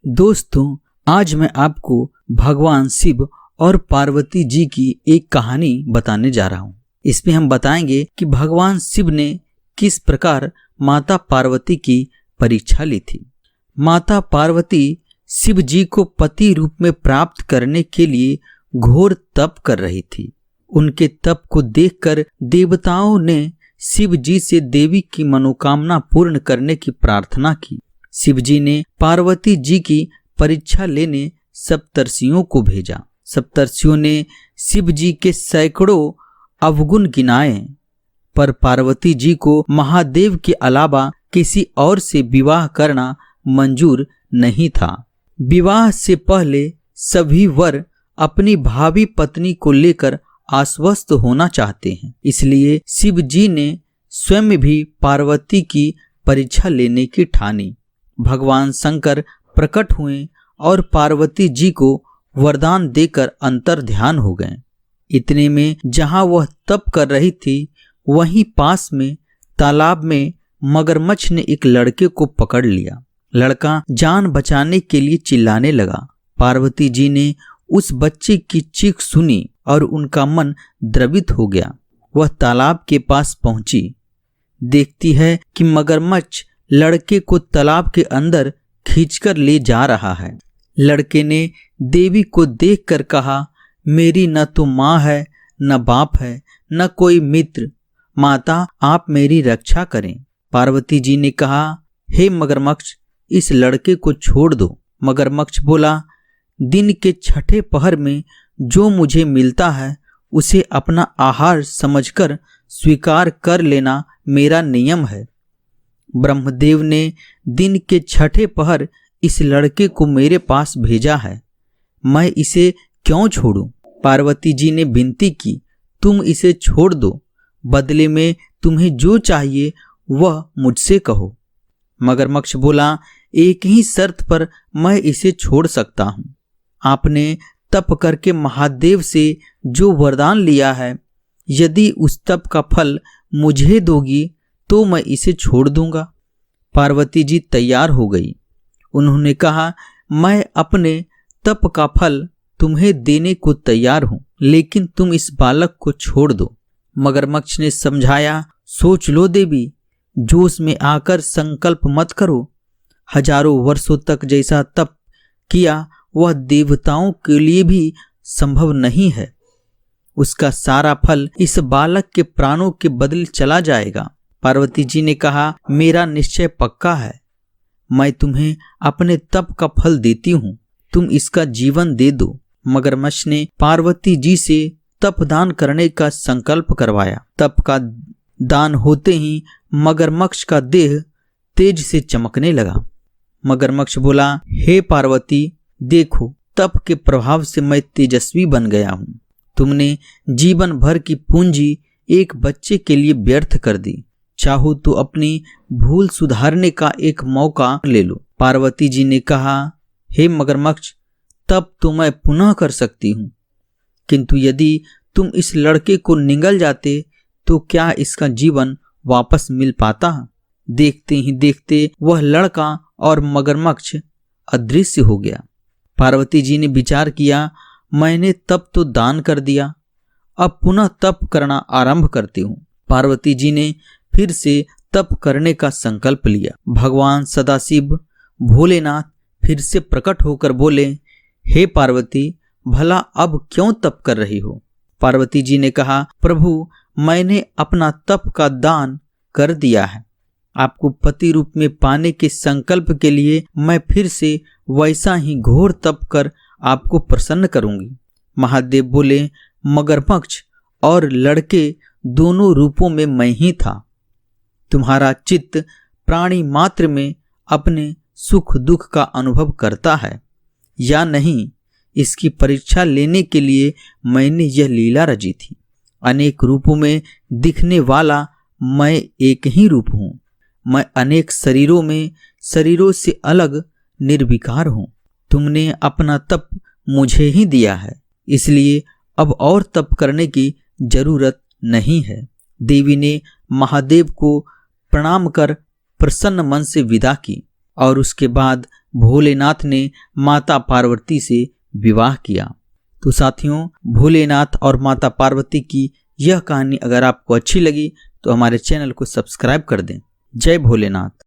दोस्तों, आज मैं आपको भगवान शिव और पार्वती जी की एक कहानी बताने जा रहा हूँ। इसमें हम बताएंगे कि भगवान शिव ने किस प्रकार माता पार्वती की परीक्षा ली थी। माता पार्वती शिव जी को पति रूप में प्राप्त करने के लिए घोर तप कर रही थी। उनके तप को देखकर देवताओं ने शिव जी से देवी की मनोकामना पूर्ण करने की प्रार्थना की। शिव जी ने पार्वती जी की परीक्षा लेने सप्तर्षियों को भेजा। सप्तर्षियों ने शिव जी के सैकड़ों अवगुण गिनाए, पर पार्वती जी को महादेव के अलावा किसी और से विवाह करना मंजूर नहीं था। विवाह से पहले सभी वर अपनी भावी पत्नी को लेकर आश्वस्त होना चाहते हैं, इसलिए शिव जी ने स्वयं भी पार्वती की परीक्षा लेने की ठानी। भगवान शंकर प्रकट हुए और पार्वती जी को वरदान देकर अंतर ध्यान हो गए। इतने में जहां वह तप कर रही थी, वहीं पास में तालाब में मगरमच्छ ने एक लड़के को पकड़ लिया। लड़का जान बचाने के लिए चिल्लाने लगा। पार्वती जी ने उस बच्चे की चीख सुनी और उनका मन द्रवित हो गया। वह तालाब के पास पहुंची, देखती है कि मगरमच्छ लड़के को तालाब के अंदर खींचकर ले जा रहा है। लड़के ने देवी को देखकर कहा, मेरी न तो माँ है, न बाप है, न कोई मित्र। माता, आप मेरी रक्षा करें। पार्वती जी ने कहा, हे मगरमच्छ, इस लड़के को छोड़ दो। मगरमच्छ बोला, दिन के छठे पहर में जो मुझे मिलता है उसे अपना आहार समझकर स्वीकार कर लेना मेरा नियम है। ब्रह्मदेव ने दिन के छठे पहर इस लड़के को मेरे पास भेजा है, मैं इसे क्यों छोड़ूं? पार्वती जी ने विनती की, तुम इसे छोड़ दो, बदले में तुम्हें जो चाहिए वह मुझसे कहो। मगरमच्छ बोला, एक ही शर्त पर मैं इसे छोड़ सकता हूँ। आपने तप करके महादेव से जो वरदान लिया है, यदि उस तप का फल मुझे दोगी तो मैं इसे छोड़ दूंगा। पार्वती जी तैयार हो गई। उन्होंने कहा, मैं अपने तप का फल तुम्हें देने को तैयार हूं, लेकिन तुम इस बालक को छोड़ दो। मगरमच्छ ने समझाया, सोच लो देवी, जोश में आकर संकल्प मत करो। हजारों वर्षों तक जैसा तप किया वह देवताओं के लिए भी संभव नहीं है। उसका सारा फल इस बालक के प्राणों के बदले चला जाएगा। पार्वती जी ने कहा, मेरा निश्चय पक्का है, मैं तुम्हें अपने तप का फल देती हूँ, तुम इसका जीवन दे दो। मगरमच्छ ने पार्वती जी से तप दान करने का संकल्प करवाया। तप का दान होते ही मगरमच्छ का देह तेज से चमकने लगा। मगरमच्छ बोला, हे पार्वती, देखो, तप के प्रभाव से मैं तेजस्वी बन गया हूँ। तुमने जीवन भर की पूंजी एक बच्चे के लिए व्यर्थ कर दी। चाहो तो अपनी भूल सुधारने का एक मौका ले लो। पार्वती जी ने कहा, हे मगरमच्छ, तब तो मैं पुनः कर सकती हूँ, किंतु यदि तुम इस लड़के को निगल जाते तो क्या इसका जीवन वापस मिल पाता? देखते ही देखते वह लड़का और मगरमच्छ अदृश्य हो गया। पार्वती जी ने विचार किया, मैंने तप तो दान कर दिया, अब पुनः तप करना आरंभ करती हूँ। पार्वती जी ने फिर से तप करने का संकल्प लिया। भगवान सदाशिव भोलेनाथ फिर से प्रकट होकर बोले, हे पार्वती, भला अब क्यों तप कर रही हो? पार्वती जी ने कहा, प्रभु, मैंने अपना तप का दान कर दिया है। आपको पति रूप में पाने के संकल्प के लिए मैं फिर से वैसा ही घोर तप कर आपको प्रसन्न करूंगी। महादेव बोले, मगरमच्छ और लड़के दोनों रूपों में मैं ही था। तुम्हारा चित्त प्राणी मात्र में अपने सुख दुख का अनुभव करता है या नहीं, इसकी परीक्षा लेने के लिए मैंने यह लीला रची थी। अनेक रूपों में दिखने वाला मैं एक ही रूप हूँ। मैं अनेक शरीरों में शरीरों से अलग निर्विकार हूँ। तुमने अपना तप मुझे ही दिया है, इसलिए अब और तप करने की जरूरत नहीं है। देवी ने महादेव को प्रणाम कर प्रसन्न मन से विदा की और उसके बाद भोलेनाथ ने माता पार्वती से विवाह किया। तो साथियों, भोलेनाथ और माता पार्वती की यह कहानी अगर आपको अच्छी लगी तो हमारे चैनल को सब्सक्राइब कर दें। जय भोलेनाथ।